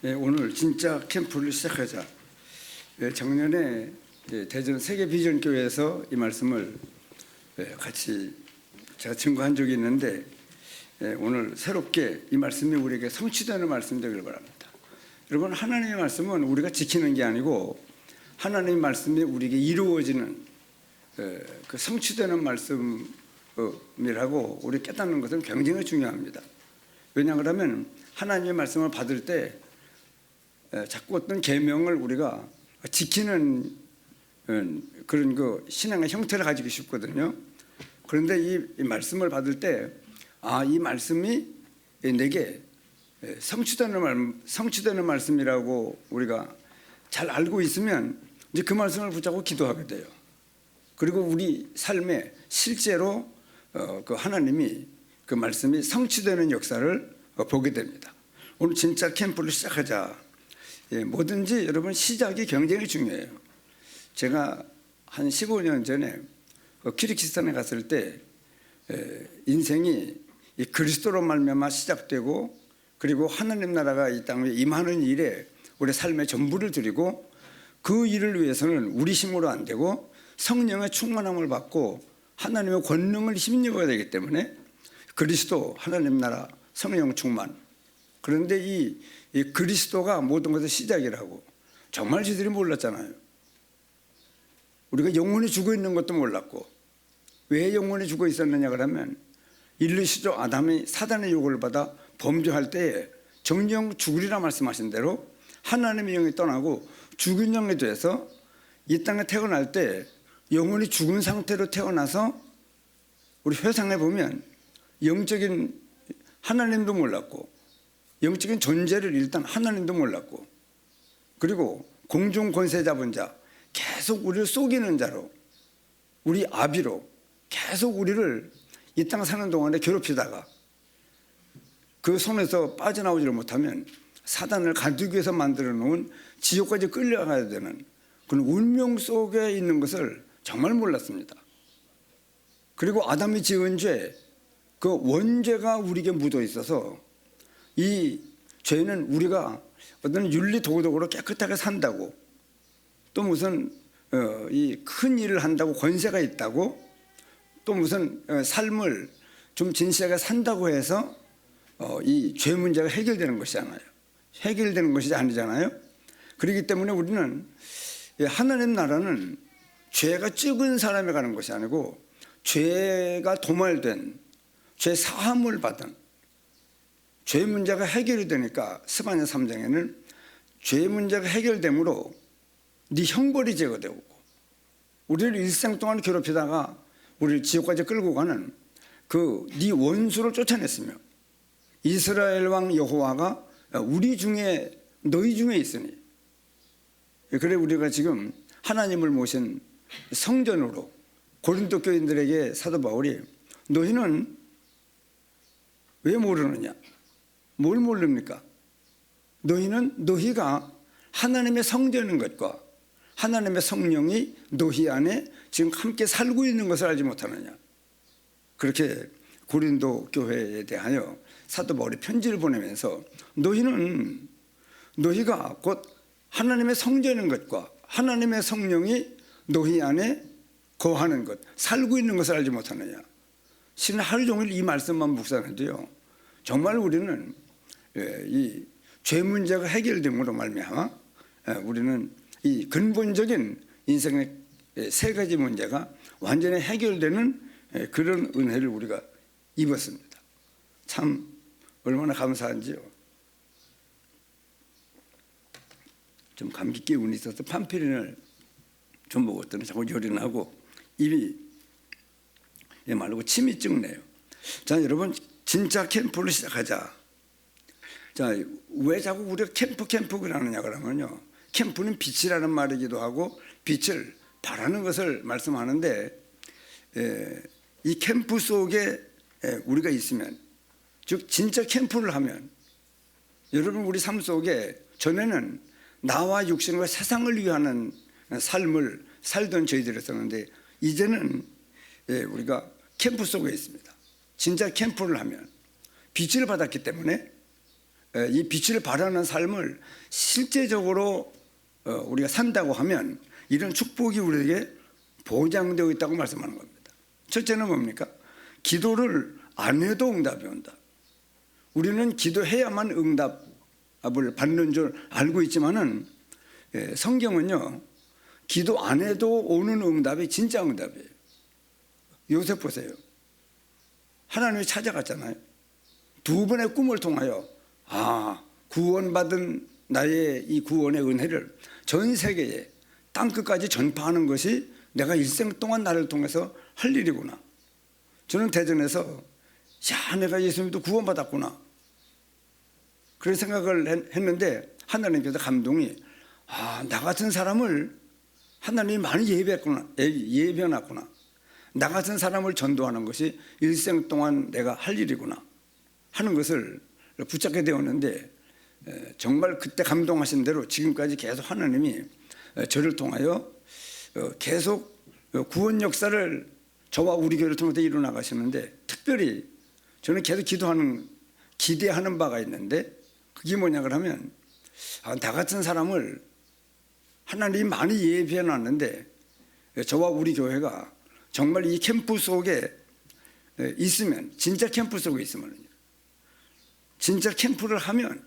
오늘 진짜 캠프를 시작하자. 작년에 대전 세계비전교회에서 이 말씀을 같이 제가 증거한 적이 있는데 오늘 새롭게 이 말씀이 우리에게 성취되는 말씀 되길 바랍니다. 여러분, 하나님의 말씀은 우리가 지키는 게 아니고 하나님의 말씀이 우리에게 이루어지는 그 성취되는 말씀이라고 우리 깨닫는 것은 굉장히 중요합니다. 왜냐하면 하나님의 말씀을 받을 때 자꾸 어떤 계명을 우리가 지키는 그런 그 신앙의 형태를 가지고 싶거든요. 그런데 이 말씀을 받을 때 이 말씀이 내게 성취되는 말씀이라고 우리가 잘 알고 있으면 이제 그 말씀을 붙잡고 기도하게 돼요. 그리고 우리 삶에 실제로 그 하나님이 그 말씀이 성취되는 역사를 보게 됩니다. 오늘 진짜 캠프를 시작하자. 뭐든지 여러분 시작이 굉장히 중요해요. 제가 한 15년 전에 키르기스탄에 갔을 때 인생이 이 그리스도로 말미암아 시작되고 그리고 하나님 나라가 이 땅에 임하는 일에 우리 삶의 전부를 드리고 그 일을 위해서는 우리 힘으로 안 되고 성령의 충만함을 받고 하나님의 권능을 힘입어야 되기 때문에 그리스도, 하나님 나라, 성령 충만. 그런데 이 그리스도가 모든 것의 시작이라고 정말 저들이 몰랐잖아요. 우리가 영원히 죽어 있는 것도 몰랐고 왜 영원히 죽어 있었느냐 그러면 인류 시조 아담이 사단의 유혹을 받아 범죄할 때에 정령 죽으리라 말씀하신 대로 하나님의 영이 떠나고 죽은 영이 돼서 이 땅에 태어날 때 영원히 죽은 상태로 태어나서 우리 회상해 보면 영적인 하나님도 몰랐고 영적인 존재를 일단 하나님도 몰랐고 그리고 공중 권세 잡은 자 계속 우리를 속이는 자로 우리 아비로 계속 우리를 이 땅 사는 동안에 괴롭히다가 그 손에서 빠져나오지를 못하면 사단을 가두기 위해서 만들어 놓은 지옥까지 끌려가야 되는 그런 운명 속에 있는 것을 정말 몰랐습니다. 그리고 아담이 지은 죄, 그 원죄가 우리에게 묻어 있어서 이 죄는 우리가 어떤 윤리 도덕으로 깨끗하게 산다고 또 무슨 이 큰 일을 한다고 권세가 있다고 또 무슨 삶을 좀 진실하게 산다고 해서 이 죄 문제가 해결되는 것이 아니잖아요. 해결되는 것이 아니잖아요. 그렇기 때문에 우리는 하나님 나라는 죄가 적은 사람이 가는 것이 아니고 죄가 도말된 죄 사함을 받은 죄 문제가 해결이 되니까 스바냐 3장에는 죄 문제가 해결되므로 네 형벌이 제거되고 우리를 일생 동안 괴롭히다가 우리를 지옥까지 끌고 가는 그 네 원수를 쫓아냈으며 이스라엘 왕 여호와가 우리 중에 너희 중에 있으니 그래 우리가 지금 하나님을 모신 성전으로 고린도 교인들에게 사도 바울이 너희는 왜 모르느냐? 뭘 모릅니까? 너희가 하나님의 성전인 것과 하나님의 성령이 너희 안에 지금 함께 살고 있는 것을 알지 못하느냐? 그렇게 고린도 교회에 대하여 사도 바울이 편지를 보내면서 너희가 곧 하나님의 성전인 것과 하나님의 성령이 너희 안에 거하는 것, 살고 있는 것을 알지 못하느냐? 실은 하루 종일 이 말씀만 묵상해도요 정말 우리는 이 죄 문제가 해결됨으로 말미암아 우리는 이 근본적인 인생의 세 가지 문제가 완전히 해결되는 그런 은혜를 우리가 입었습니다. 참 얼마나 감사한지요. 좀 감기 기운이 있어서 판피린을 좀 먹었더니 자꾸 열이 나고 입이 말고 침이 ጭ네요. 자, 여러분 진짜 캠프를 시작하자. 자, 왜 자꾸 우리가 캠프 그러느냐 그러면요. 캠프는 빛이라는 말이기도 하고 빛을 바라는 것을 말씀하는데 이 캠프 속에 우리가 있으면 즉 진짜 캠프를 하면 여러분 우리 삶 속에 전에는 나와 육신과 세상을 위하는 삶을 살던 저희들이었는데 이제는 우리가 캠프 속에 있습니다. 진짜 캠프를 하면 빛을 받았기 때문에 이 빛을 발하는 삶을 실제적으로 우리가 산다고 하면 이런 축복이 우리에게 보장되어 있다고 말씀하는 겁니다. 첫째는 뭡니까? 기도를 안 해도 응답이 온다. 우리는 기도해야만 응답을 받는 줄 알고 있지만은 성경은요, 기도 안 해도 오는 응답이 진짜 응답이에요. 요셉 보세요. 하나님이 찾아갔잖아요. 두 번의 꿈을 통하여 구원받은 나의 이 구원의 은혜를 전 세계에 땅끝까지 전파하는 것이 내가 일생 동안 나를 통해서 할 일이구나. 저는 대전에서 내가 예수 믿고 구원받았구나. 그런 생각을 했는데 하나님께서 감동이 나 같은 사람을 하나님이 많이 예배해놨구나. 나 같은 사람을 전도하는 것이 일생 동안 내가 할 일이구나 하는 것을 붙잡게 되었는데, 정말 그때 감동하신 대로 지금까지 계속 하나님이 저를 통하여 계속 구원 역사를 저와 우리 교회를 통해서 이루어나가시는데, 특별히 저는 계속 기대하는 바가 있는데, 그게 뭐냐 그러면 나 같은 사람을 하나님이 많이 예비해 놨는데 저와 우리 교회가 정말 이 캠프 속에 있으면, 진짜 캠프 속에 있으면요, 진짜 캠프를 하면,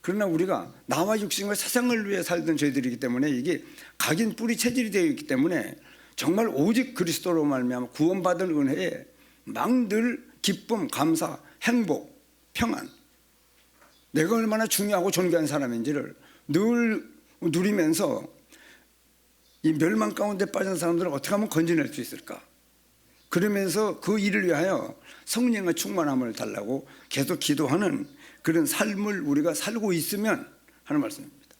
그러나 우리가 나와 육신과 세상을 위해 살던 저희들이기 때문에 이게 각인 뿌리 체질이 되어 있기 때문에 정말 오직 그리스도로 말미암아 구원받은 은혜에 막 늘 기쁨, 감사, 행복, 평안, 내가 얼마나 중요하고 존귀한 사람인지를 늘 누리면서 이 멸망 가운데 빠진 사람들을 어떻게 하면 건져낼 수 있을까? 그러면서 그 일을 위하여 성령의 충만함을 달라고 계속 기도하는 그런 삶을 우리가 살고 있으면 하는 말씀입니다.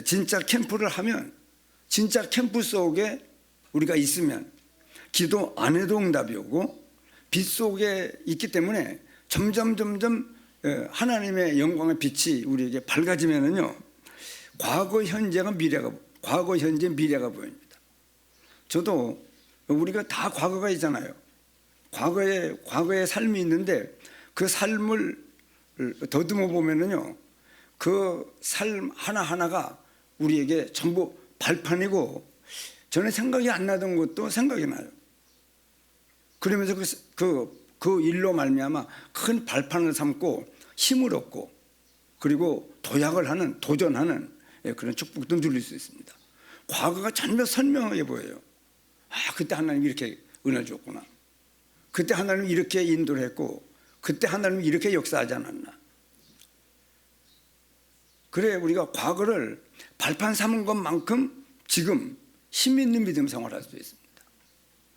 진짜 캠프를 하면, 진짜 캠프 속에 우리가 있으면 기도 안 해도 응답이 오고, 빛 속에 있기 때문에 점점 하나님의 영광의 빛이 우리에게 밝아지면은요, 과거, 현재, 미래가 보입니다. 저도 우리가 다 과거가 있잖아요. 과거의 삶이 있는데 그 삶을 더듬어 보면은요, 그 삶 하나하나가 우리에게 전부 발판이고, 전에 생각이 안 나던 것도 생각이 나요. 그러면서 그 일로 말미암아 큰 발판을 삼고 힘을 얻고, 그리고 도전하는 그런 축복도 누릴 수 있습니다. 과거가 전부 선명하게 보여요. 그때 하나님이 이렇게 은혜 줬구나. 그때 하나님이 이렇게 인도를 했고, 그때 하나님이 이렇게 역사하지 않았나. 그래, 우리가 과거를 발판 삼은 것만큼 지금 힘 있는 믿음 생활할 수 있습니다.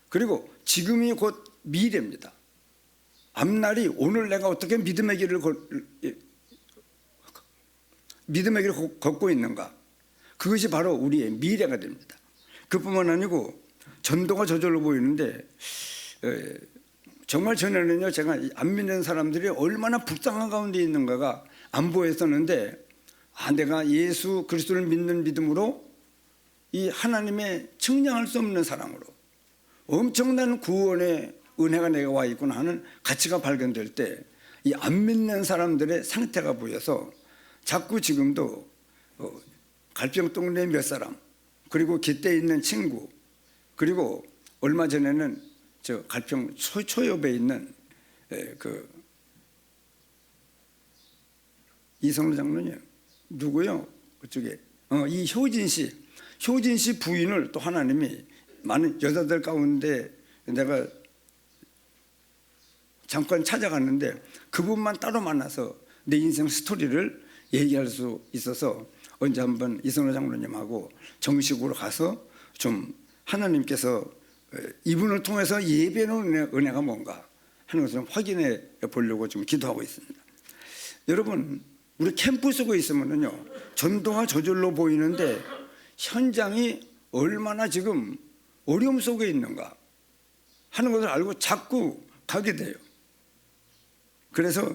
그리고 지금이 곧 미래입니다. 앞날이, 오늘 내가 어떻게 믿음의 길을 걷고 있는가, 그것이 바로 우리의 미래가 됩니다. 그뿐만 아니고 전도가 저절로 보이는데, 정말 전에는요, 제가 안 믿는 사람들이 얼마나 불쌍한 가운데 있는가가 안 보였었는데, 내가 예수 그리스도를 믿는 믿음으로 이 하나님의 측량할 수 없는 사랑으로 엄청난 구원의 은혜가 내가 와 있구나 하는 가치가 발견될 때, 이 안 믿는 사람들의 상태가 보여서 자꾸 지금도 갈병 동네 몇 사람, 그리고 깃대에 있는 친구, 그리고 얼마 전에는 저 갈평 초엽에 있는 그 이성로 장로님 누구요? 그쪽에 이 효진 씨 부인을 또 하나님이, 많은 여자들 가운데 내가 잠깐 찾아갔는데 그분만 따로 만나서 내 인생 스토리를 얘기할 수 있어서 언제 한번 이성로 장로님하고 정식으로 가서 좀 하나님께서 이분을 통해서 예배하는 은혜가 뭔가 하는 것을 확인해 보려고 좀 기도하고 있습니다. 여러분, 우리 캠프 속에 있으면요, 전도가 저절로 보이는데 현장이 얼마나 지금 어려움 속에 있는가 하는 것을 알고 자꾸 가게 돼요. 그래서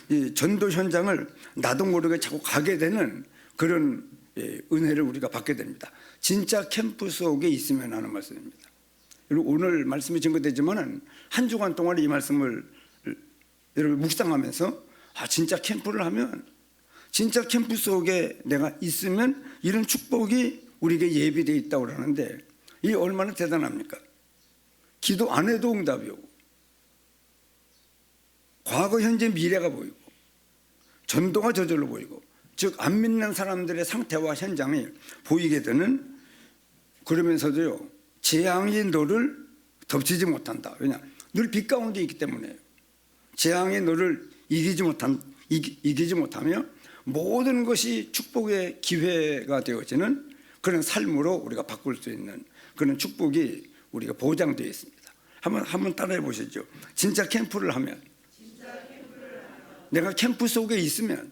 이 전도 현장을 나도 모르게 자꾸 가게 되는 그런 은혜를 우리가 받게 됩니다. 진짜 캠프 속에 있으면 하는 말씀입니다. 그리고 오늘 말씀이 증거되지만은 한 주간 동안 이 말씀을 여러분 묵상하면서 진짜 캠프를 하면, 진짜 캠프 속에 내가 있으면 이런 축복이 우리에게 예비되어 있다고 그러는데, 이 얼마나 대단합니까? 기도 안 해도 응답이 오고, 과거, 현재, 미래가 보이고, 전도가 저절로 보이고, 즉 안 믿는 사람들의 상태와 현장이 보이게 되는, 그러면서도요, 재앙이 너를 덮치지 못한다. 왜냐? 늘 빛 가운데 있기 때문에요. 재앙이 너를 이기지 못하며 모든 것이 축복의 기회가 되어지는 그런 삶으로 우리가 바꿀 수 있는 그런 축복이 우리가 보장되어 있습니다. 한번 따라해 보시죠. 진짜 캠프를 하면, 내가 캠프 속에 있으면,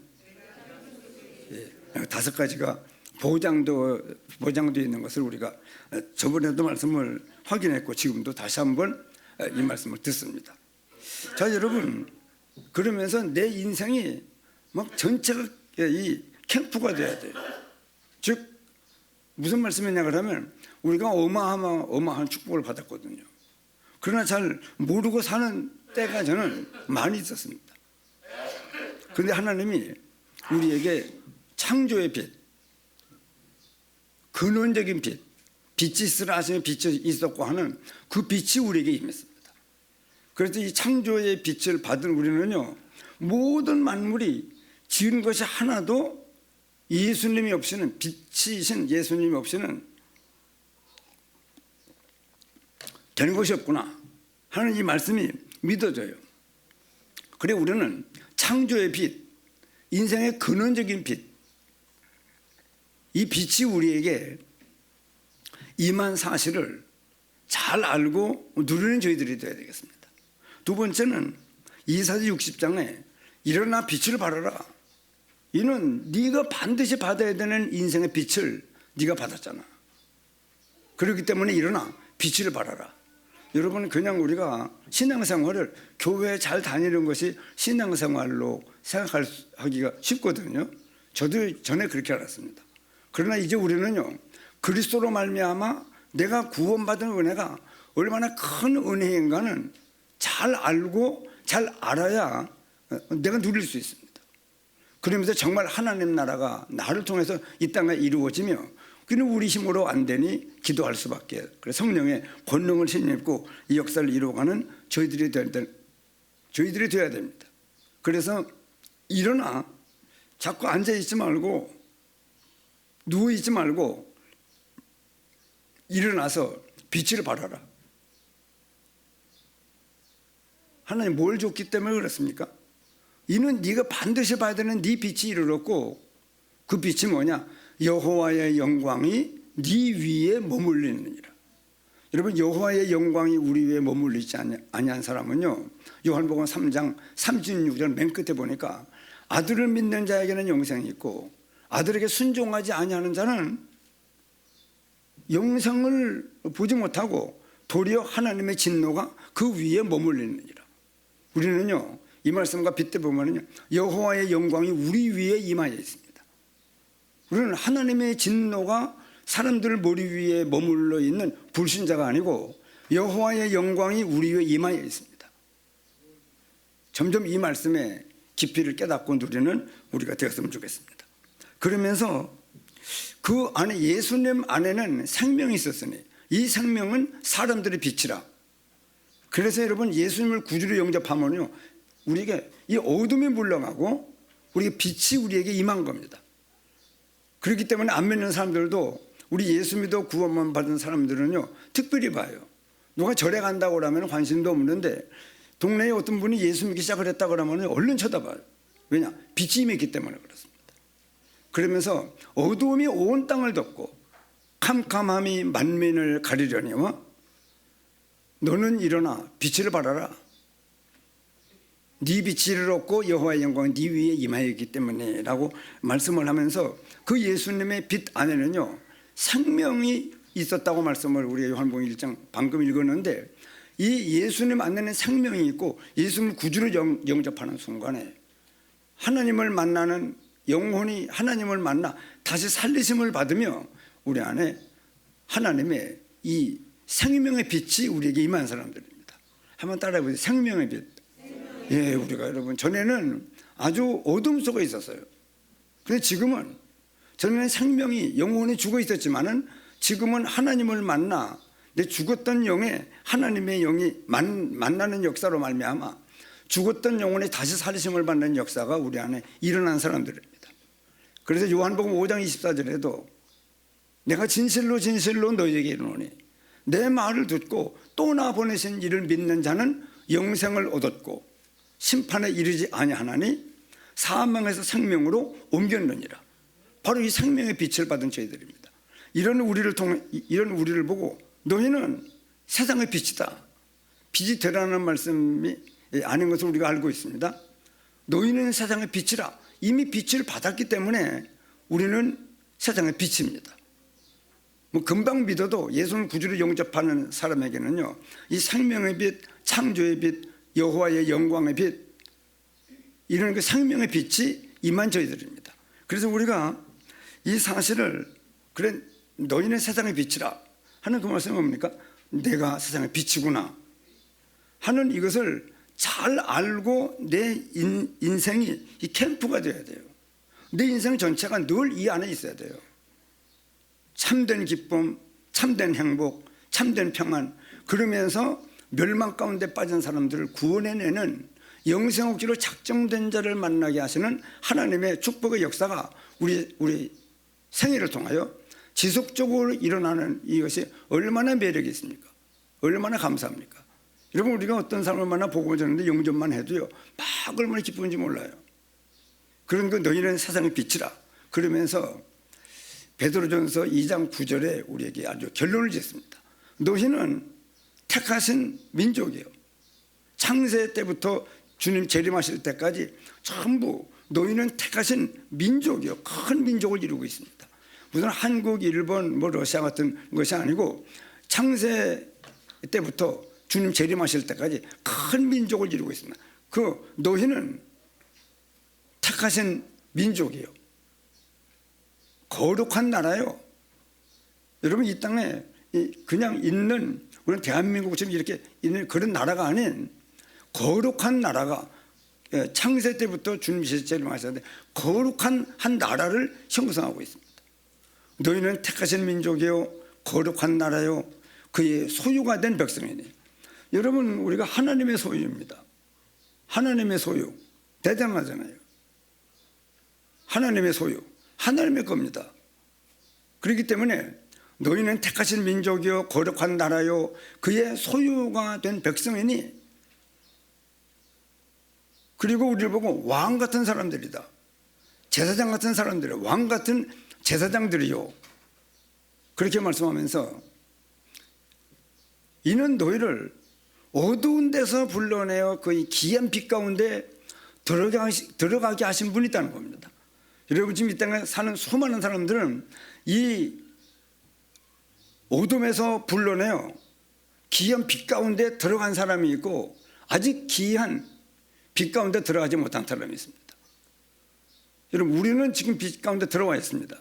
5가지가 보장되어 있는 것을 우리가 저번에도 말씀을 확인했고 지금도 다시 한번 이 말씀을 듣습니다. 자, 여러분, 그러면서 내 인생이 막 전체가 이 캠프가 돼야 돼요. 즉 무슨 말씀이냐 그러면, 우리가 어마어마한 축복을 받았거든요. 그러나 잘 모르고 사는 때가 저는 많이 있었습니다. 그런데 하나님이 우리에게 창조의 빛, 근원적인 빛, 빛이 있으라 하시면 빛이 있었고 하는 그 빛이 우리에게 임했습니다. 그래서 이 창조의 빛을 받은 우리는요, 모든 만물이 지은 것이 하나도 예수님이 없이는, 빛이신 예수님이 없이는 되는 것이 없구나 하는 이 말씀이 믿어져요. 그래 우리는 창조의 빛, 인생의 근원적인 빛, 이 빛이 우리에게 임한 사실을 잘 알고 누리는 저희들이 되어야 되겠습니다. 두 번째는 이사야 60장에 일어나 빛을 발하라. 이는 네가 반드시 받아야 되는 인생의 빛을 네가 받았잖아. 그렇기 때문에 일어나 빛을 발하라. 여러분, 그냥 우리가 신앙생활을 교회에 잘 다니는 것이 신앙생활로 생각하기가 쉽거든요. 저도 전에 그렇게 알았습니다. 그러나 이제 우리는요, 그리스도로 말미암아 내가 구원받은 은혜가 얼마나 큰 은혜인가는 잘 알고 잘 알아야 내가 누릴 수 있습니다. 그러면서 정말 하나님 나라가 나를 통해서 이 땅에 이루어지며, 그는 우리 힘으로 안 되니 기도할 수밖에. 그래서 성령의 권능을 신입고 이 역사를 이루어가는 저희들이 되어야 됩니다. 그래서 일어나, 자꾸 앉아있지 말고 누워있지 말고 일어나서 빛을 발하라. 하나님 뭘 줬기 때문에 그렇습니까? 이는 네가 반드시 봐야 되는 네 빛이 이르렀고, 그 빛이 뭐냐? 여호와의 영광이 네 위에 머물리느니라. 여러분, 여호와의 영광이 우리 위에 머물리지 아니한 사람은요, 요한복음 3장 36절 맨 끝에 보니까 아들을 믿는 자에게는 영생이 있고 아들에게 순종하지 아니하는 자는 영생을 보지 못하고 도리어 하나님의 진노가 그 위에 머물리느니라. 우리는요, 이 말씀과 빗대보면요, 여호와의 영광이 우리 위에 임하여 있습니다. 우리는 하나님의 진노가 사람들 머리 위에 머물러 있는 불신자가 아니고 여호와의 영광이 우리 위에 임하여 있습니다. 점점 이 말씀의 깊이를 깨닫고 누리는 우리가 되었으면 좋겠습니다. 그러면서 그 안에, 예수님 안에는 생명이 있었으니 이 생명은 사람들의 빛이라. 그래서 여러분, 예수님을 구주로 영접하면요, 우리에게 이 어둠이 물러가고 우리에게 빛이 우리에게 임한 겁니다. 그렇기 때문에 안 믿는 사람들도, 우리 예수 믿어 구원만 받은 사람들은요, 특별히 봐요. 누가 절에 간다고 하면 관심도 없는데 동네에 어떤 분이 예수 믿기 시작을 했다고 하면 얼른 쳐다봐요. 왜냐? 빛이 임했기 때문에 그렇습니다. 그러면서 어두움이 온 땅을 덮고 캄캄함이 만민을 가리려니와 너는 일어나 빛을 발하라. 네 빛이 이르렀고 여호와의 영광이 네 위에 임하였기 때문에 라고 말씀을 하면서, 그 예수님의 빛 안에는요, 생명이 있었다고 말씀을 우리가 요한복음 1장 방금 읽었는데, 이 예수님 안에는 생명이 있고 예수님을 구주로 영접하는 순간에 하나님을 만나는, 영혼이 하나님을 만나 다시 살리심을 받으며 우리 안에 하나님의 이 생명의 빛이 우리에게 임한 사람들입니다. 한번 따라해 보세요. 생명의 빛. 예, 우리가 여러분 전에는 아주 어둠 속에 있었어요. 그런데 지금은 전에는 생명이 영혼이 죽어 있었지만은 지금은 하나님을 만나 내 죽었던 영에 하나님의 영이 만나는 역사로 말미암아 죽었던 영혼이 다시 살리심을 받는 역사가 우리 안에 일어난 사람들입니다. 그래서 요한복음 5장 24절에도 내가 진실로 진실로 너희에게 이르노니 내 말을 듣고 또 나 보내신 이를 믿는 자는 영생을 얻었고 심판에 이르지 아니하나니 사망에서 생명으로 옮겼느니라. 바로 이 생명의 빛을 받은 저희들입니다. 이런 우리를 보고 너희는 세상의 빛이다. 빛이 되라는 말씀이 아닌 것을 우리가 알고 있습니다. 너희는 세상의 빛이라. 이미 빛을 받았기 때문에 우리는 세상의 빛입니다. 금방 믿어도 예수를 구주로 영접하는 사람에게는요, 이 생명의 빛, 창조의 빛, 여호와의 영광의 빛, 이런 그 생명의 빛이 임한 저희들입니다. 그래서 우리가 이 사실을 그래 너희는 세상의 빛이라 하는 그 말씀은 뭡니까? 내가 세상의 빛이구나 하는 이것을 잘 알고 내 인생이 이 캠프가 되어야 돼요. 내 인생 전체가 늘 이 안에 있어야 돼요. 참된 기쁨, 참된 행복, 참된 평안, 그러면서 멸망 가운데 빠진 사람들을 구원해내는 영생 얻기로 작정된 자를 만나게 하시는 하나님의 축복의 역사가 우리 생애를 통하여 지속적으로 일어나는 이것이 얼마나 매력이 있습니까? 얼마나 감사합니까? 여러분, 우리가 어떤 사람을 만나 복음을 전하는데 영접만 해도요 막 얼마나 기쁜지 몰라요. 그런 거 너희는 세상의 빛이라 그러면서 베드로전서 2장 9절에 우리에게 아주 결론을 짓습니다. 너희는 택하신 민족이에요. 창세 때부터 주님 재림하실 때까지 전부 너희는 택하신 민족이요, 큰 민족을 이루고 있습니다. 무슨 한국, 일본, 러시아 같은 것이 아니고 창세 때부터 주님 재림하실 때까지 큰 민족을 이루고 있습니다. 그 너희는 택하신 민족이요, 거룩한 나라요. 여러분, 이 땅에 그냥 있는 우리는 대한민국처럼 이렇게 있는 그런 나라가 아닌 거룩한 나라가 창세 때부터 주님 재림하셨는데 거룩한 한 나라를 형성하고 있습니다. 너희는 택하신 민족이요, 거룩한 나라요, 그의 소유가 된 백성이니. 여러분, 우리가 하나님의 소유입니다. 하나님의 소유, 대단하잖아요. 하나님의 소유, 하나님의 겁니다. 그렇기 때문에 너희는 택하신 민족이요, 거룩한 나라요, 그의 소유가 된 백성이니. 그리고 우리를 보고 왕 같은 사람들이다, 제사장 같은 사람들이요, 왕 같은 제사장들이요, 그렇게 말씀하면서 이는 너희를 어두운 데서 불러내어 그 기이한 빛 가운데 들어가게 하신 분이 있다는 겁니다. 여러분, 지금 이 땅에 사는 수많은 사람들은 이 어둠에서 불러내어 기이한 빛 가운데 들어간 사람이 있고 아직 기이한 빛 가운데 들어가지 못한 사람이 있습니다. 여러분, 우리는 지금 빛 가운데 들어와 있습니다.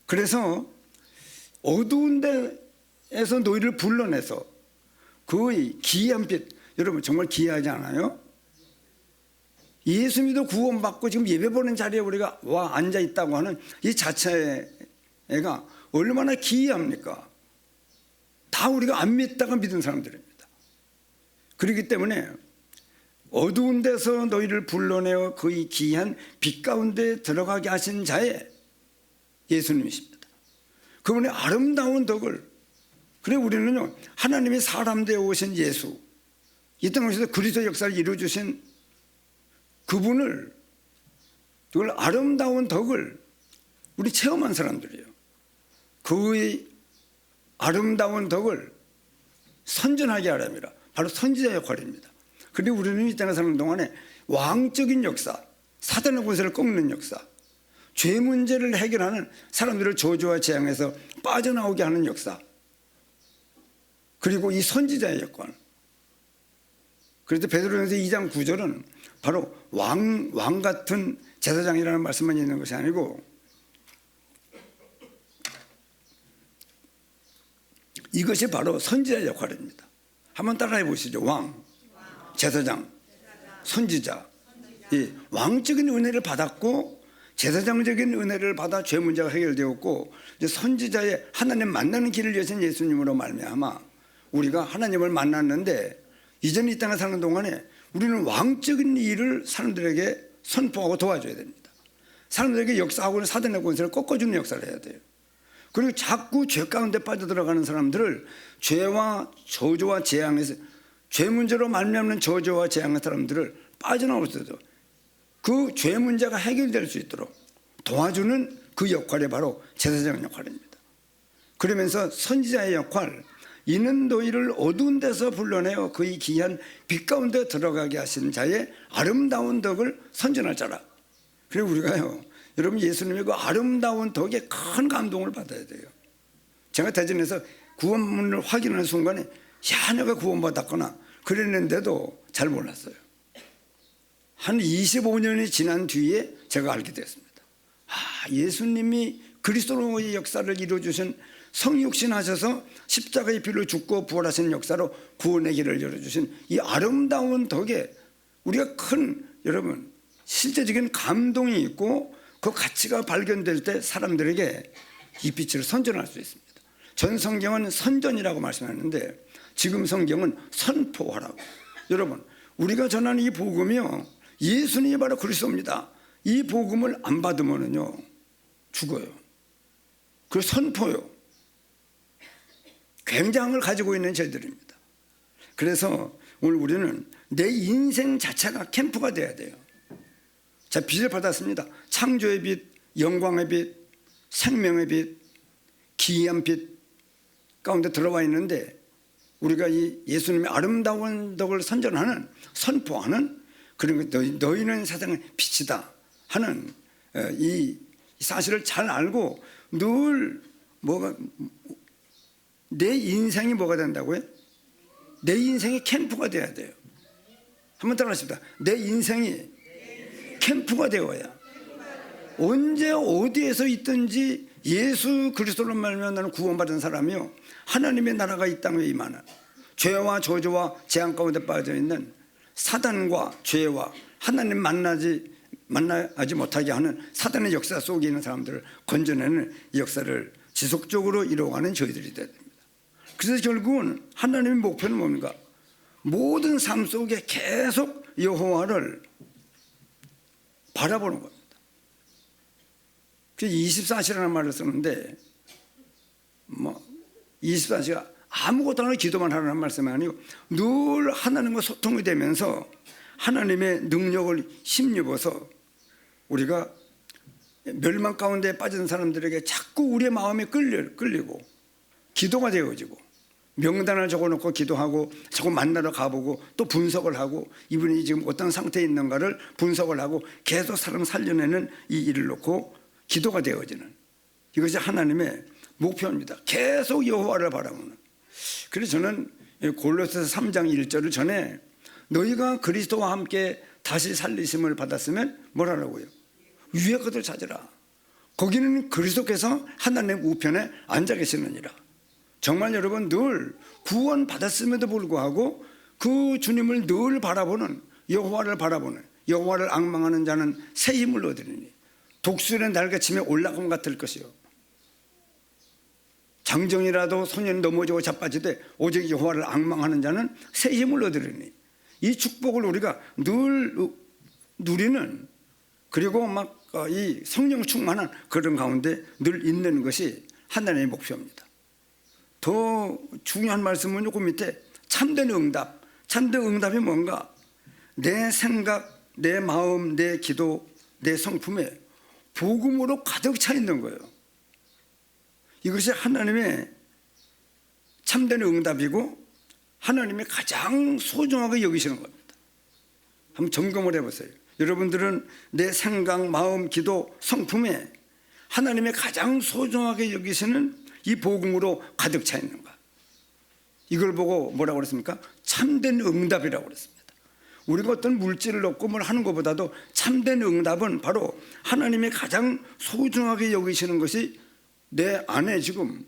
그래서 어두운 데에서 너희를 불러내서 그 기이한 빛, 여러분 정말 기이하지 않아요? 예수 믿어 구원받고 지금 예배 보는 자리에 우리가 와 앉아 있다고 하는 이 자체가 얼마나 기이합니까? 다 우리가 안 믿다가 믿은 사람들입니다. 그렇기 때문에 어두운 데서 너희를 불러내어 그 기이한 빛 가운데 들어가게 하신 자의 예수님이십니다. 그분의 아름다운 덕을, 그래 우리는요 하나님이 사람 되어 오신 예수, 이 땅에서 그리스도 역사를 이루어주신 그분을, 그걸 아름다운 덕을 우리 체험한 사람들이에요. 그의 아름다운 덕을 선전하게 하려면 바로 선지자 역할입니다. 그리고 우리는 이 땅에 사는 동안에 왕적인 역사, 사단의 권세를 꺾는 역사, 죄 문제를 해결하는, 사람들을 저주와 재앙에서 빠져나오게 하는 역사, 그리고 이 선지자의 역할. 그래서 베드로전서 2장 9절은 바로 왕 같은 제사장이라는 말씀만 있는 것이 아니고 이것이 바로 선지자의 역할입니다. 한번 따라해 보시죠. 왕, 제사장, 선지자. 이 왕적인 은혜를 받았고 제사장적인 은혜를 받아 죄 문제가 해결되었고 이제 선지자의 하나님 만나는 길을 여신 예수님으로 말미암아 우리가 하나님을 만났는데 이전 이 땅에 사는 동안에 우리는 왕적인 일을 사람들에게 선포하고 도와줘야 됩니다. 사람들에게 역사하고 있는 사단의 권세를 꺾어주는 역사를 해야 돼요. 그리고 자꾸 죄 가운데 빠져들어가는 사람들을 죄와 저주와 재앙에서 죄 문제로 말미암는 저주와 재앙의 사람들을 빠져나올 수 있도록 그 죄 문제가 해결될 수 있도록 도와주는 그 역할이 바로 제사장 역할입니다. 그러면서 선지자의 역할, 이는 너희를 어두운 데서 불러내어 그의 귀한 빛 가운데 들어가게 하시는 자의 아름다운 덕을 선전할 자라. 그리고 우리가요, 여러분 예수님의 그 아름다운 덕에 큰 감동을 받아야 돼요. 제가 대전에서 구원문을 확인하는 순간에 야, 내가 구원받았구나 그랬는데도 잘 몰랐어요. 한 25년이 지난 뒤에 제가 알게 됐습니다. 예수님이 그리스도의 역사를 이루어주신 성육신 하셔서 십자가의 피로 죽고 부활하신 역사로 구원의 길을 열어주신 이 아름다운 덕에 우리가 큰 여러분 실제적인 감동이 있고 그 가치가 발견될 때 사람들에게 이 빛을 선전할 수 있습니다. 전 성경은 선전이라고 말씀하는데 지금 성경은 선포하라고. 여러분 우리가 전하는 이 복음이요 예수님이 바로 그리스도입니다. 이 복음을 안 받으면요 죽어요. 그 선포요 굉장을 가지고 있는 저희들입니다. 그래서 오늘 우리는 내 인생 자체가 캠프가 돼야 돼요. 자, 빛을 받았습니다. 창조의 빛, 영광의 빛, 생명의 빛, 기이한 빛 가운데 들어와 있는데 우리가 이 예수님의 아름다운 덕을 선전하는 선포하는 그런 너희는 세상의 빛이다 하는 이 사실을 잘 알고 늘 뭐가 내 인생이 뭐가 된다고요? 내 인생이 캠프가 돼야 돼요. 한번 따라하십시다. 내 인생이 캠프가 되어야 언제 어디에서 있든지 예수 그리스도로 말미암아 나는 구원받은 사람이요 하나님의 나라가 이 땅에 임하는 죄와 저주와 재앙 가운데 빠져있는 사단과 죄와 하나님 만나지 못하게 하는 사단의 역사 속에 있는 사람들을 건져내는 이 역사를 지속적으로 이루어가는 저희들이 돼야 됩니다. 그래서 결국은 하나님의 목표는 뭡니까? 모든 삶 속에 계속 여호와를 바라보는 겁니다. 그래서 24시라는 말을 쓰는데 24시가 아무것도 안 하고 기도만 하라는 말씀이 아니고 늘 하나님과 소통이 되면서 하나님의 능력을 힘입어서 우리가 멸망 가운데 빠진 사람들에게 자꾸 우리의 마음이 끌리고 기도가 되어지고 명단을 적어놓고 기도하고 자꾸 만나러 가보고 또 분석을 하고 이분이 지금 어떤 상태에 있는가를 분석을 하고 계속 사람 살려내는 이 일을 놓고 기도가 되어지는 이것이 하나님의 목표입니다. 계속 여호와를 바라보는. 그래서 저는 골로새서 3장 1절을 전에 너희가 그리스도와 함께 다시 살리심을 받았으면 뭐라고요? 위의 것을 찾으라. 거기는 그리스도께서 하나님 우편에 앉아 계시느니라. 정말 여러분 늘 구원 받았음에도 불구하고 그 주님을 늘 바라보는 여호와를 바라보는 여호와를 앙망하는 자는 새 힘을 얻으리니 독수리의 날개침에 올라감 같을 것이요 장정이라도 소년이 넘어지고 자빠지되 오직 여호와를 앙망하는 자는 새 힘을 얻으리니 이 축복을 우리가 늘 누리는 그리고 막 이 성령 충만한 그런 가운데 늘 있는 것이 하나님의 목표입니다. 더 중요한 말씀은 요 밑에 참된 응답. 참된 응답이 뭔가? 내 생각, 내 마음, 내 기도, 내 성품에 복음으로 가득 차 있는 거예요. 이것이 하나님의 참된 응답이고 하나님이 가장 소중하게 여기시는 겁니다. 한번 점검을 해보세요. 여러분들은 내 생각, 마음, 기도, 성품에 하나님의 가장 소중하게 여기시는 이 복음으로 가득 차 있는가? 이걸 보고 뭐라고 그랬습니까? 참된 응답이라고 그랬습니다. 우리가 어떤 물질을 얻고 뭘 하는 것보다도 참된 응답은 바로 하나님의 가장 소중하게 여기시는 것이 내 안에 지금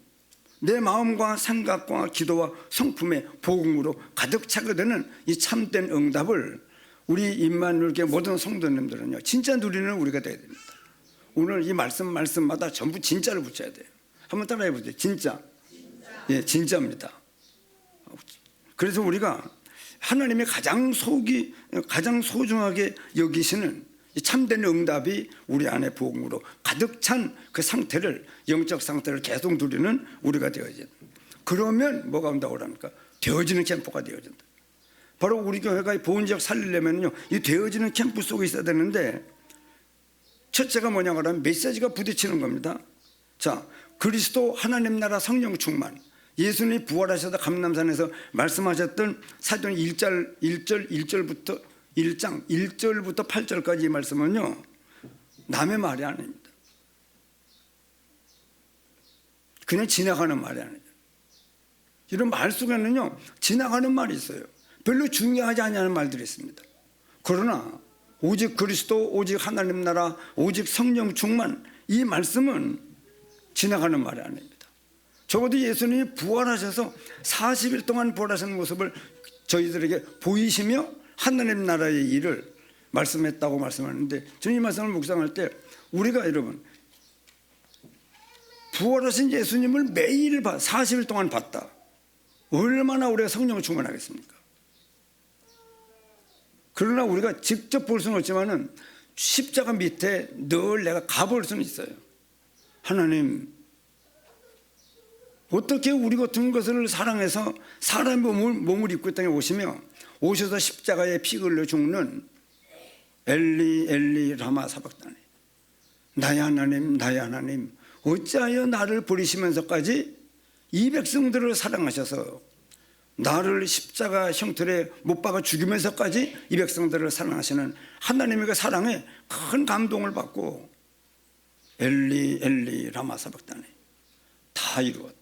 내 마음과 생각과 기도와 성품의 복음으로 가득 차게 되는 이 참된 응답을 우리 임마누엘교회 모든 성도님들은요, 진짜 누리는 우리가 돼야 됩니다. 오늘 이 말씀마다 전부 진짜를 붙여야 돼요. 한번 따라해 보세요. 진짜. 예, 진짜입니다. 그래서 우리가 하나님이 가장 소중하게 여기시는 이 참된 응답이 우리 안에 복음으로 가득 찬 그 상태를, 영적 상태를 계속 누리는 우리가 되어야 됩니다. 그러면 뭐가 온다고 합니까? 되어지는 캠프가 되어진다. 바로 우리 교회가 이 보훈 지역 살리려면요, 이 되어지는 캠프 속에 있어야 되는데, 첫째가 뭐냐고 하면 메시지가 부딪히는 겁니다. 자, 그리스도 하나님 나라 성령 충만, 예수님이 부활하셔서 감람산에서 말씀하셨던 사도행 1절부터 8절까지 이 말씀은요, 남의 말이 아닙니다. 그냥 지나가는 말이 아니죠. 이런 말 속에는요, 지나가는 말이 있어요. 별로 중요하지 않냐는 말들이 있습니다. 그러나 오직 그리스도, 오직 하나님 나라, 오직 성령 충만, 이 말씀은 지나가는 말이 아닙니다. 적어도 예수님이 부활하셔서 40일 동안 부활하시는 모습을 저희들에게 보이시며 하나님 나라의 일을 말씀했다고 말씀하는데, 저는 이 말씀을 묵상할 때 우리가 여러분 부활하신 예수님을 매일 40일 동안 봤다. 얼마나 우리가 성령을 충만하겠습니까? 그러나 우리가 직접 볼 수는 없지만은 십자가 밑에 늘 내가 가볼 수는 있어요. 하나님, 어떻게 우리 같은 것을 사랑해서 사람의 몸을 입고 이 땅에 오셔서 십자가에 피 흘려 죽는 엘리 엘리 라마 사박다니, 나의 하나님 나의 하나님 어찌하여 나를 버리시면서까지 이 백성들을 사랑하셔서 나를 십자가 형틀에 못 박아 죽이면서까지 이 백성들을 사랑하시는 하나님의 그 사랑에 큰 감동을 받고 엘리 엘리 라마 사박다니, 다 이루었다.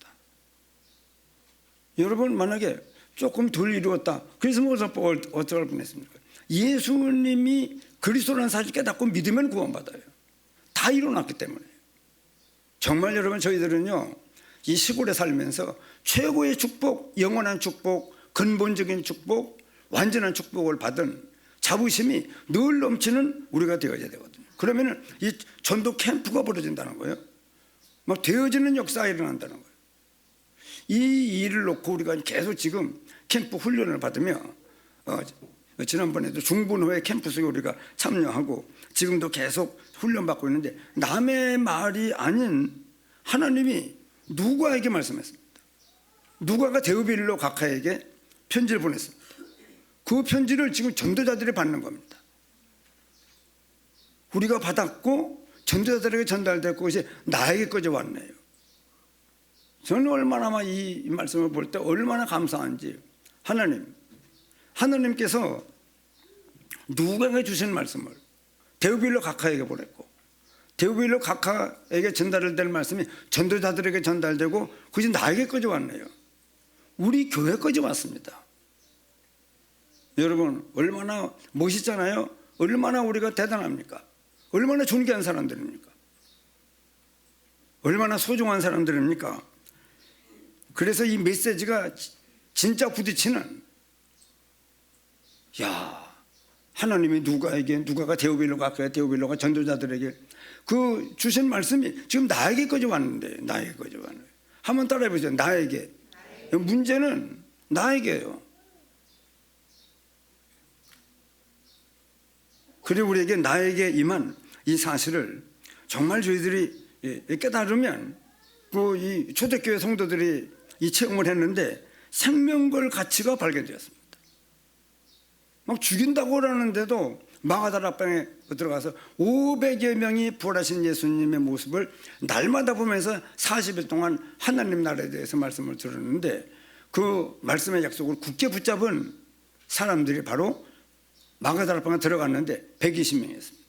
여러분, 만약에 조금 덜 이루었다, 그래서 어떻게 할 뻔했습니까? 예수님이 그리스도라는 사실을 깨닫고 믿으면 구원받아요. 다 이뤄놨기 때문에. 정말 여러분, 저희들은요, 이 시골에 살면서 최고의 축복, 영원한 축복, 근본적인 축복, 완전한 축복을 받은 자부심이 늘 넘치는 우리가 되어야 되거든요. 그러면 이 전도 캠프가 벌어진다는 거예요. 막 되어지는 역사가 일어난다는 거예요. 이 일을 놓고 우리가 계속 지금 캠프 훈련을 받으며, 지난번에도 중분호회 캠프 속에 우리가 참여하고 지금도 계속 훈련받고 있는데, 남의 말이 아닌 하나님이 누가에게 말씀했습니다. 누가가 데오빌로 각하에게 편지를 보냈습니다. 그 편지를 지금 전도자들이 받는 겁니다. 우리가 받았고 전도자들에게 전달됐고 그것이 나에게까지 왔네요. 저는 얼마나 이 말씀을 볼 때 얼마나 감사한지, 하나님께서 누가에게 주신 말씀을 데오빌로 각하에게 보냈고, 데오빌로 각하에게 전달될 말씀이 전도자들에게 전달되고 그것이 나에게까지 왔네요. 우리 교회까지 왔습니다. 여러분, 얼마나 멋있잖아요. 얼마나 우리가 대단합니까? 얼마나 존귀한 사람들입니까? 얼마나 소중한 사람들입니까? 그래서 이 메시지가 진짜 부딪히는, 하나님이 누가가 데오빌로가 전도자들에게 그 주신 말씀이 지금 나에게까지 왔는데, 나에게까지 왔는데, 한번 따라해 보세요. 나에게. 문제는 나에게예요. 그리고 우리에게 나에게 임한 이 사실을 정말 저희들이 깨달으면, 이 초대교회 성도들이 이 체험을 했는데 생명걸 가치가 발견되었습니다. 막 죽인다고 그러는데도 마가다락방에 들어가서 500여 명이 부활하신 예수님의 모습을 날마다 보면서 40일 동안 하나님 나라에 대해서 말씀을 들었는데, 그 말씀의 약속을 굳게 붙잡은 사람들이 바로 마가다락방에 들어갔는데 120명이었습니다.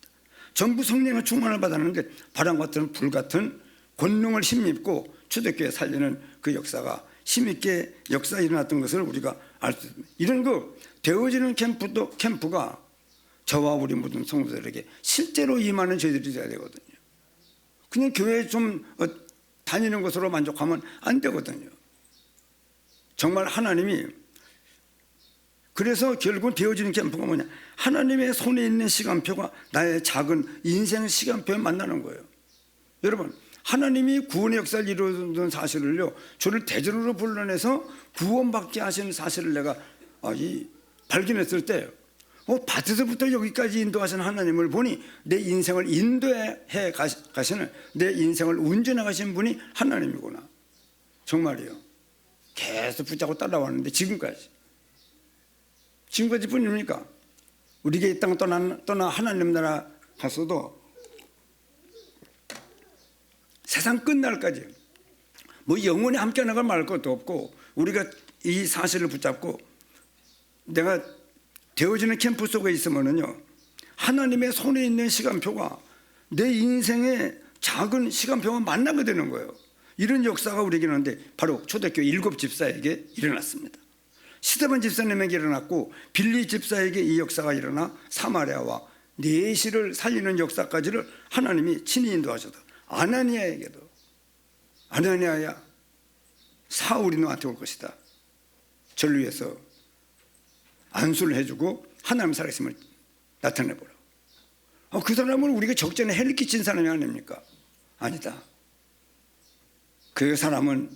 전부 성령의 충만을 받았는데 바람 같은 불 같은 권능을 힘입고 초대교회 살리는 그 역사가 힘있게 역사에 일어났던 것을 우리가 알 수 있습니다. 이런 되어지는 캠프가 저와 우리 모든 성도들에게 실제로 임하는 저희들이 돼야 되거든요. 그냥 교회에 좀 다니는 것으로 만족하면 안 되거든요. 정말 하나님이 그래서 결국 되어지는 캠프가 뭐냐? 하나님의 손에 있는 시간표가 나의 작은 인생 시간표에 만나는 거예요. 여러분, 하나님이 구원의 역사를 이루어준 사실을요, 저를 대전으로 불러내서 구원받게 하시는 사실을 내가 발견했을 때, 밭에서부터 여기까지 인도하시는 하나님을 보니 내 인생을 인도해 가시는, 내 인생을 운전해 가신 분이 하나님이구나. 정말이요. 계속 붙잡고 따라왔는데 지금까지 뿐입니까? 우리가 이 땅 떠나 하나님 나라 갔어도 세상 끝날까지 뭐 영원히 함께 나가 말 것도 없고, 우리가 이 사실을 붙잡고 내가 되어지는 캠프 속에 있으면은요, 하나님의 손에 있는 시간표가 내 인생의 작은 시간표가 만나게 되는 거예요. 이런 역사가 우리에게 있는데 바로 초대교회 7 집사에게 일어났습니다. 스데반 집사님에게 일어났고, 빌리 집사에게 이 역사가 일어나 사마리아와 내시를 살리는 역사까지를 하나님이 친히 인도하셨다. 아나니아에게도, 아나니아야, 사울이 너한테 올 것이다. 저를 위해서 안수를 해주고 하나님 살아있음을 나타내보라. 그 사람은 우리가 적전에 해를 끼친 사람이 아닙니까? 아니다. 그 사람은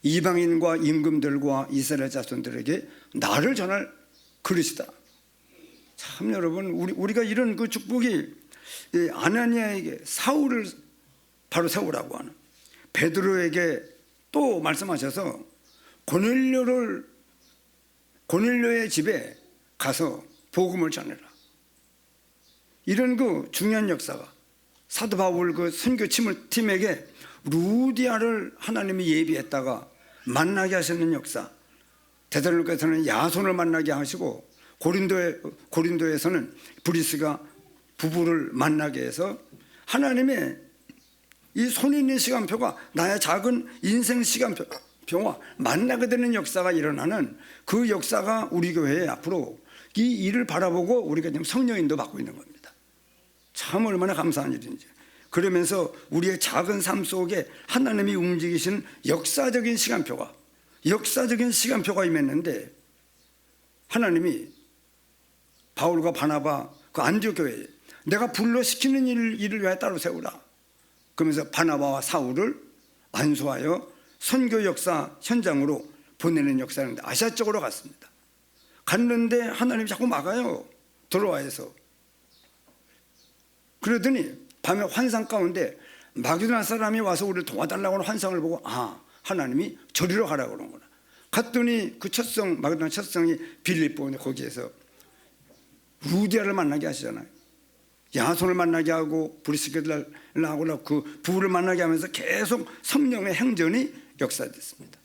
이방인과 임금들과 이스라엘 자손들에게 나를 전할 그릇이다. 참 여러분, 우리가 이런 그 축복이 아나니아에게 사울을 바로 세우라고 하는, 베드로에게 또 말씀하셔서 고넬료의 집에 가서 복음을 전해라. 이런 그 중요한 역사가 사도 바울 그 선교 팀에게 루디아를 하나님이 예비했다가 만나게 하시는 역사, 데살로니가에서는 야손을 만나게 하시고 고린도에서는 브리스가 부부를 만나게 해서 하나님의 이 손에 있는 시간표가 나의 작은 인생 시간표와 만나게 되는 역사가 일어나는 그 역사가 우리 교회에 앞으로 이 일을 바라보고 우리가 지금 성령인도 받고 있는 겁니다. 참 얼마나 감사한 일인지. 그러면서 우리의 작은 삶 속에 하나님이 움직이시는 역사적인 시간표가 임했는데, 하나님이 바울과 바나바 그 안디옥 교회에 내가 불러시키는 일을 위하여 따로 세우라. 그러면서 바나바와 사울을 안수하여 선교 역사 현장으로 보내는 역사인데 아시아 쪽으로 갔습니다. 갔는데 하나님이 자꾸 막아요. 들어와서. 그러더니 밤에 환상 가운데 마게도나 사람이 와서 우리를 도와달라고 하는 환상을 보고, 하나님이 저리로 가라고 그러는구나. 갔더니 그 마게도나 첫성이 빌립보인데 거기에서 루디아를 만나게 하시잖아요. 야손을 만나게 하고 브리스게를 하고 그 부부를 만나게 하면서 계속 성령의 행전이 역사됐습니다.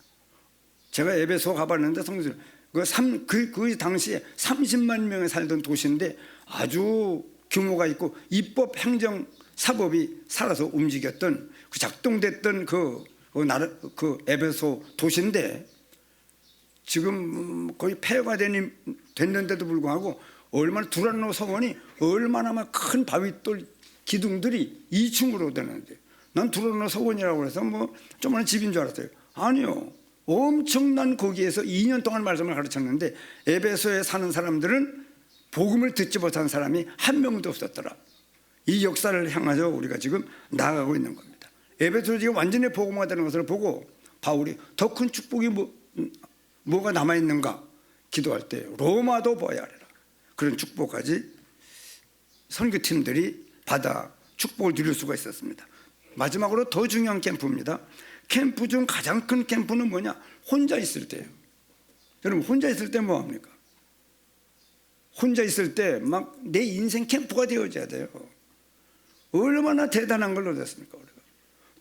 제가 에베소 가봤는데 성도들 그 당시에 30만 명이 살던 도시인데 아주 규모가 있고 입법 행정 사법이 살아서 움직였던 그 작동됐던 그 에베소 도시인데, 지금 거의 폐허가 됐는데도 불구하고 얼마나 두란노 서원이 얼마나 큰 바위돌 기둥들이 2층으로 되는데, 난 두란노 서원이라고 해서 뭐 조그마한 집인 줄 알았어요. 아니요, 엄청난 거기에서 2년 동안 말씀을 가르쳤는데 에베소에 사는 사람들은 복음을 듣지 못한 사람이 한 명도 없었더라. 이 역사를 향하여 우리가 지금 나아가고 있는 겁니다. 에베소가 지금 완전히 복음화가 되는 것을 보고 바울이 더 큰 축복이 뭐가 남아있는가 기도할 때 로마도 보아야 하리라. 그런 축복까지 선교팀들이 받아 축복을 누릴 수가 있었습니다. 마지막으로 더 중요한 캠프입니다. 캠프 중 가장 큰 캠프는 뭐냐? 혼자 있을 때예요. 여러분, 혼자 있을 때 뭐합니까? 혼자 있을 때 막 내 인생 캠프가 되어져야 돼요. 얼마나 대단한 걸 얻었습니까? 우리가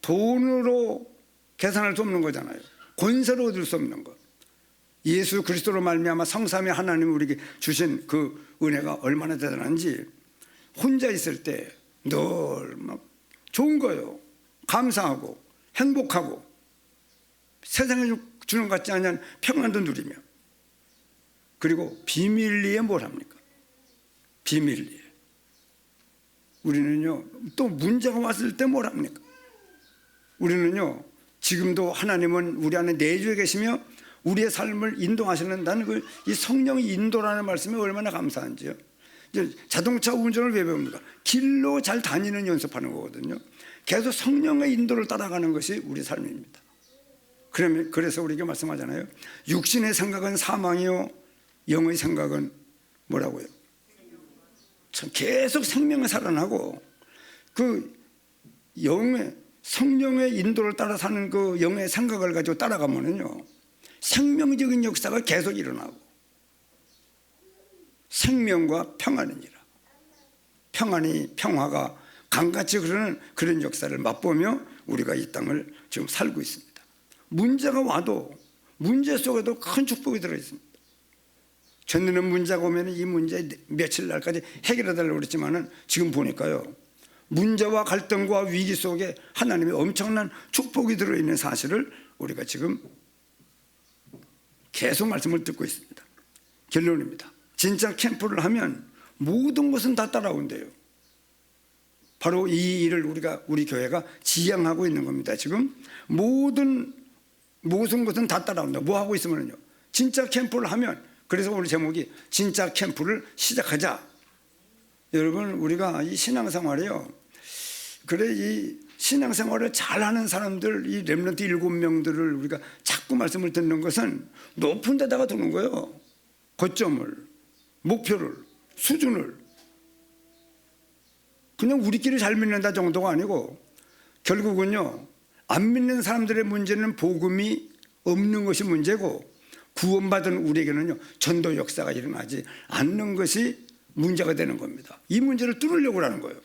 돈으로 계산할 수 없는 거잖아요. 권세로 얻을 수 없는 것. 예수 그리스도로 말미암아 성삼위 하나님 우리에게 주신 그 은혜가 얼마나 대단한지, 혼자 있을 때 늘 막 좋은 거예요. 감사하고 행복하고 세상에 주는 것 같지 않은 평안도 누리며, 그리고 비밀리에 뭘 합니까? 비밀리에 우리는요, 또 문제가 왔을 때 뭘 합니까? 우리는요, 지금도 하나님은 우리 안에 내주에 계시며 우리의 삶을 인도하시는다는 이 성령의 인도라는 말씀이 얼마나 감사한지요. 이제 자동차 운전을 왜 배웁니까? 길로 잘 다니는 연습하는 거거든요. 계속 성령의 인도를 따라가는 것이 우리 삶입니다. 그래서 우리가 말씀하잖아요. 육신의 생각은 사망이요, 영의 생각은 뭐라고요? 참 계속 생명을 살아나고 영의 성령의 인도를 따라 사는 영의 생각을 가지고 따라가면은요, 생명적인 역사가 계속 일어나고 생명과 평안이니라. 평화가 강같이 흐르는 그런 역사를 맛보며 우리가 이 땅을 지금 살고 있습니다. 문제가 와도 문제 속에도 큰 축복이 들어있습니다. 전에는 문제가 오면 이 문제 며칠 날까지 해결해달라고 그랬지만은 지금 보니까요, 문제와 갈등과 위기 속에 하나님의 엄청난 축복이 들어있는 사실을 우리가 지금 계속 말씀을 듣고 있습니다. 결론입니다. 진짜 캠프를 하면 모든 것은 다 따라온대요. 바로 이 일을 우리 교회가 지향하고 있는 겁니다. 지금 모든 것은 다 따라온다. 뭐 하고 있으면요, 진짜 캠프를 하면, 그래서 오늘 제목이 진짜 캠프를 시작하자. 여러분, 우리가 이 신앙생활이요, 이 신앙생활을 잘하는 사람들, 이 렘넌트 7명들을 우리가 자꾸 말씀을 듣는 것은 높은 데다가 두는 거예요. 거점을, 목표를, 수준을. 그냥 우리끼리 잘 믿는다 정도가 아니고, 결국은요, 안 믿는 사람들의 문제는 복음이 없는 것이 문제고, 구원받은 우리에게는요, 전도 역사가 일어나지 않는 것이 문제가 되는 겁니다. 이 문제를 뚫으려고 하는 거예요.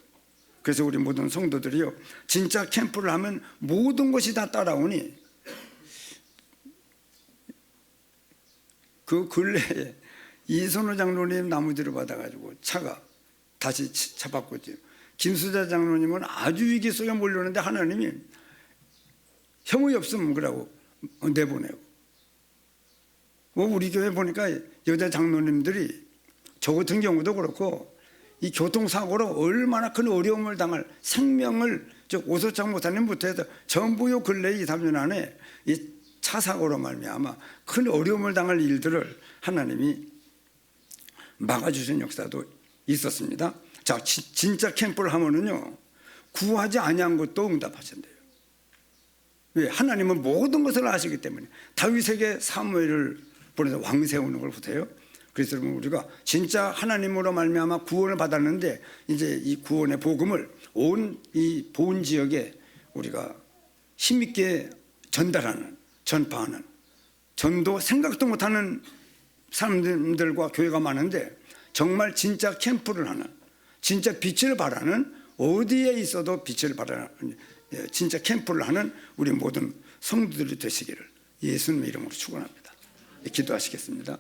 그래서 우리 모든 성도들이요, 진짜 캠프를 하면 모든 것이 다 따라오니, 그 근래에 이선호 장로님 나무뒤로 받아가지고 차가 다시 차 바꿨죠. 김수자 장로님은 아주 위기 속에 몰렸는데 하나님이 형의 없음 그러고 내보내고. 우리 교회 보니까 여자 장로님들이 저 같은 경우도 그렇고, 이 교통사고로 얼마나 큰 어려움을 당할, 생명을, 오소창 목사님부터 해서 전부 요 근래 2, 3년 안에 이 차 사고로 말미암아 큰 어려움을 당할 일들을 하나님이 막아주신 역사도 있었습니다. 자, 진짜 캠프를 하면은요, 구하지 아니한 것도 응답하신대요. 왜? 하나님은 모든 것을 아시기 때문에. 다윗에게 사무엘을 보내서 왕 세우는 걸 보세요. 그래서 우리가 진짜 하나님으로 말미암아 구원을 받았는데, 이제 이 구원의 복음을 온 이 본 지역에 우리가 힘있게 전파하는, 전도 생각도 못하는 사람들과 교회가 많은데, 정말 진짜 캠프를 하는, 진짜 빛을 발하는, 어디에 있어도 빛을 발하는 진짜 캠프를 하는 우리 모든 성도들이 되시기를 예수님의 이름으로 축원합니다. 기도하시겠습니다.